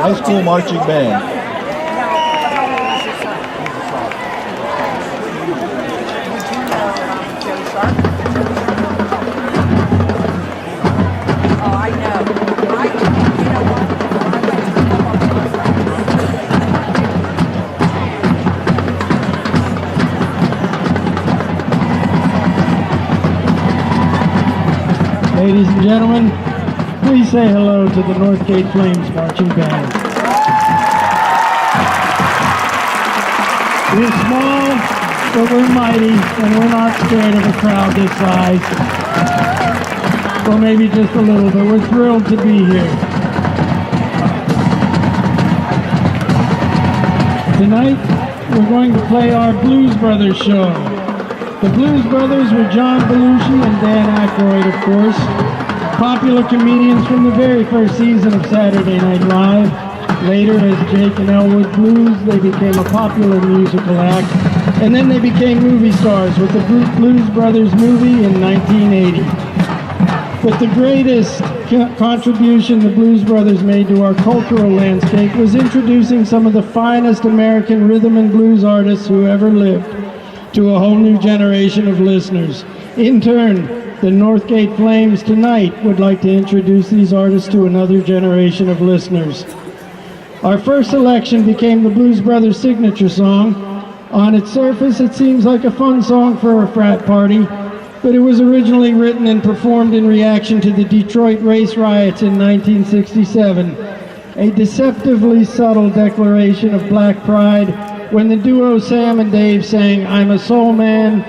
high school marching band. Ladies and gentlemen, please say hello to the Northgate Flames Marching Band. We're small, but we're mighty, and we're not scared of a crowd this size. Well, maybe just a little, but we're thrilled to be here. Tonight, we're going to play our Blues Brothers show. The Blues Brothers were John Belushi and Dan Aykroyd, of course, popular comedians from the very first season of Saturday Night Live. Later, as Jake and Elwood Blues, they became a popular musical act, and then they became movie stars with the Blues Brothers movie in 1980. But the greatest contribution the Blues Brothers made to our cultural landscape was introducing some of the finest American rhythm and blues artists who ever lived to a whole new generation of listeners. In turn, the Northgate Flames tonight would like to introduce these artists to another generation of listeners. Our first selection became the Blues Brothers' signature song. On its surface, it seems like a fun song for a frat party, but it was originally written and performed in reaction to the Detroit race riots in 1967, a deceptively subtle declaration of black pride. When the duo Sam and Dave sang, "I'm a Soul Man,"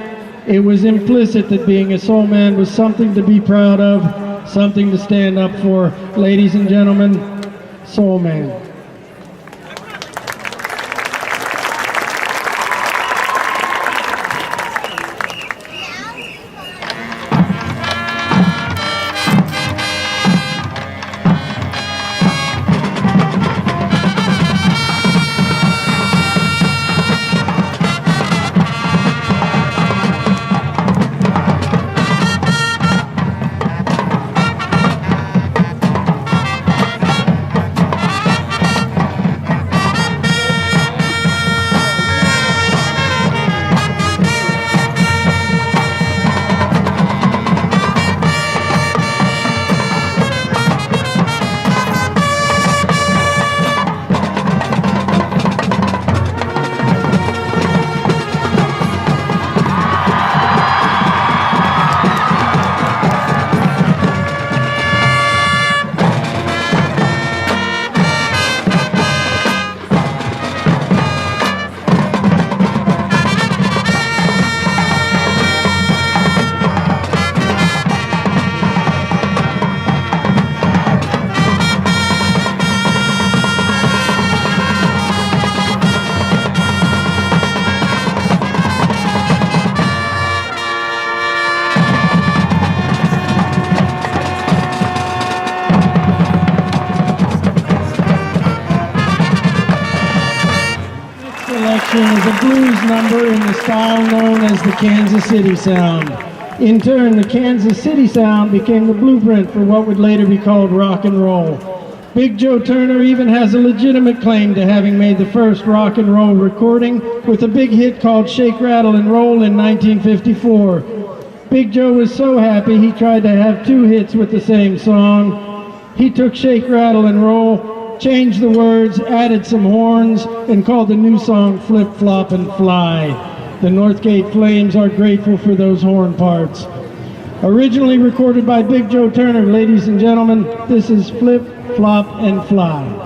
it was implicit that being a soul man was something to be proud of, something to stand up for. Ladies and gentlemen, Soul Man. Is a blues number in the style known as the Kansas City Sound. In turn, the Kansas City Sound became the blueprint for what would later be called rock and roll. Big Joe Turner even has a legitimate claim to having made the first rock and roll recording with a big hit called Shake, Rattle, and Roll in 1954. Big Joe was so happy he tried to have two hits with the same song. He took Shake, Rattle, and Roll, changed the words, added some horns, and called the new song Flip, Flop, and Fly. The Northgate Flames are grateful for those horn parts. Originally recorded by Big Joe Turner, ladies and gentlemen, this is Flip, Flop, and Fly.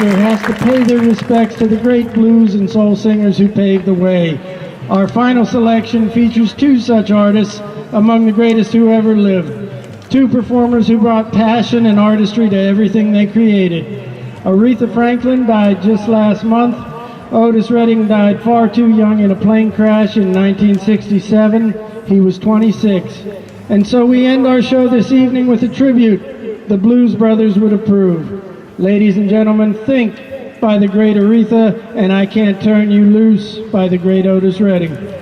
orchestra has to pay their respects to the great blues and soul singers who paved the way. Our final selection features two such artists among the greatest who ever lived. Two performers who brought passion and artistry to everything they created. Aretha Franklin died just last month. Otis Redding died far too young in a plane crash in 1967. He was 26. And so we end our show this evening with a tribute the Blues Brothers would approve. Ladies and gentlemen, Think by the great Aretha, and I Can't Turn You Loose by the great Otis Redding.